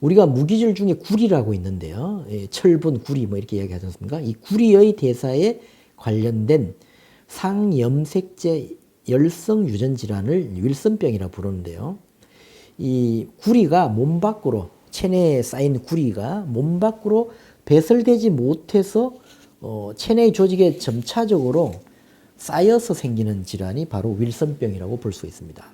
우리가 무기질 중에 구리라고 있는데요. 예, 철분, 구리 뭐 이렇게 이야기하지 않습니까? 이 구리의 대사에 관련된 상염색제 열성 유전 질환을 윌슨병이라 부르는데요. 이 구리가 몸 밖으로, 체내에 쌓인 구리가 몸 밖으로 배설되지 못해서 체내 조직에 점차적으로 쌓여서 생기는 질환이 바로 윌슨병이라고 볼 수 있습니다.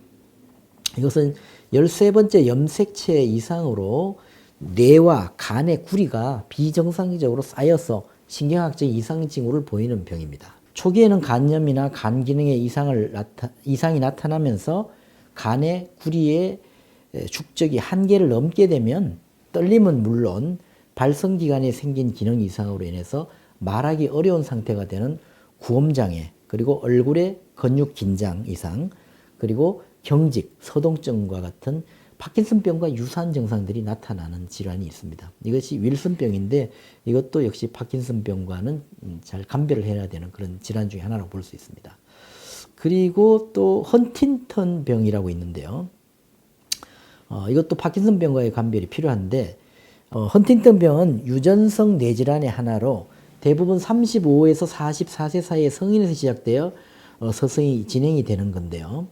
이것은 13번째 염색체 이상으로 뇌와 간의 구리가 비정상적으로 쌓여서 신경학적인 이상 징후를 보이는 병입니다. 초기에는 간염이나 간 기능의 이상이 나타나면서 간의 구리의 축적이 한계를 넘게 되면 떨림은 물론 발성기관에 생긴 기능 이상으로 인해서 말하기 어려운 상태가 되는 구엄장애, 그리고 얼굴의 근육 긴장 이상, 그리고 경직, 서동증과 같은 파킨슨병과 유사한 증상들이 나타나는 질환이 있습니다. 이것이 윌슨병인데 이것도 역시 파킨슨병과는 잘 감별을 해야 되는 그런 질환 중에 하나라고 볼 수 있습니다. 그리고 또 헌팅턴병이라고 있는데요. 이것도 파킨슨병과의 감별이 필요한데 헌팅턴병은 유전성 뇌질환의 하나로 대부분 35에서 44세 사이의 성인에서 시작되어 서서히 진행이 되는 건데요.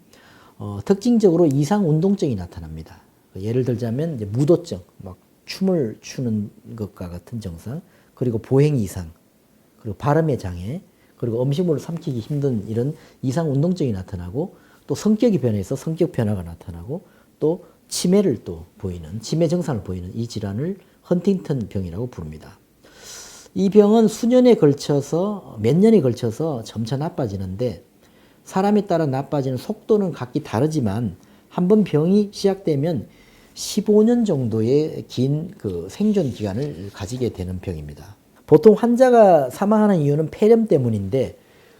특징적으로 이상 운동증이 나타납니다. 예를 들자면 이제 무도증, 막 춤을 추는 것과 같은 증상, 그리고 보행 이상, 그리고 발음의 장애, 그리고 음식물을 삼키기 힘든 이런 이상 운동증이 나타나고, 또 성격이 변해서 성격 변화가 나타나고, 또 치매를 또 보이는, 치매 증상을 보이는 이 질환을 헌팅턴 병이라고 부릅니다. 이 병은 수년에 걸쳐서, 몇 년에 걸쳐서 점차 나빠지는데, 사람에 따라 나빠지는 속도는 각기 다르지만 한번 병이 시작되면 15년 정도의 긴 그 생존 기간을 가지게 되는 병입니다. 보통 환자가 사망하는 이유는 폐렴 때문인데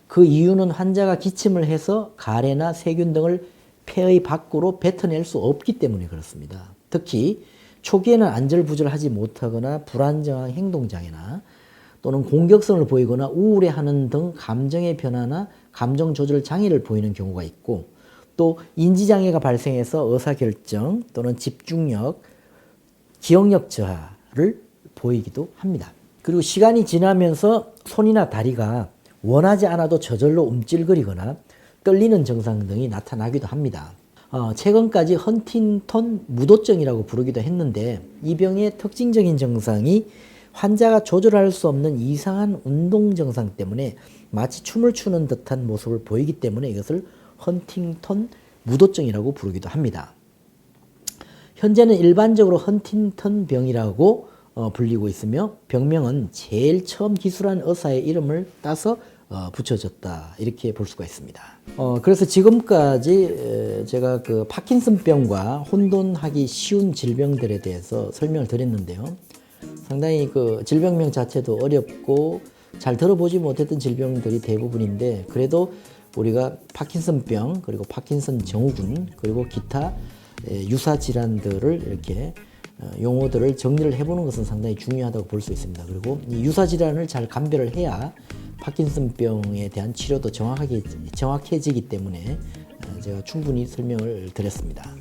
그 이유는 환자가 기침을 해서 가래나 세균 등을 폐의 밖으로 뱉어낼 수 없기 때문에 그렇습니다. 특히 초기에는 안절부절하지 못하거나 불안정한 행동장애나 또는 공격성을 보이거나 우울해하는 등 감정의 변화나 감정 조절 장애를 보이는 경우가 있고, 또 인지장애가 발생해서 의사결정 또는 집중력, 기억력 저하를 보이기도 합니다. 그리고 시간이 지나면서 손이나 다리가 원하지 않아도 저절로 움찔거리거나 떨리는 증상 등이 나타나기도 합니다. 최근까지 헌팅턴 무도증이라고 부르기도 했는데 이 병의 특징적인 증상이 환자가 조절할 수 없는 이상한 운동 증상 때문에 마치 춤을 추는 듯한 모습을 보이기 때문에 이것을 헌팅턴 무도증이라고 부르기도 합니다. 현재는 일반적으로 헌팅턴 병이라고 불리고 있으며 병명은 제일 처음 기술한 의사의 이름을 따서 붙여졌다, 이렇게 볼 수가 있습니다. 그래서 지금까지 제가 그 파킨슨병과 혼돈하기 쉬운 질병들에 대해서 설명을 드렸는데요. 상당히 그 질병명 자체도 어렵고 잘 들어보지 못했던 질병들이 대부분인데, 그래도 우리가 파킨슨병, 그리고 파킨슨 증후군, 그리고 기타 유사 질환들을 이렇게 용어들을 정리를 해보는 것은 상당히 중요하다고 볼 수 있습니다. 그리고 이 유사 질환을 잘 감별을 해야 파킨슨병에 대한 치료도 정확해지기 때문에 제가 충분히 설명을 드렸습니다.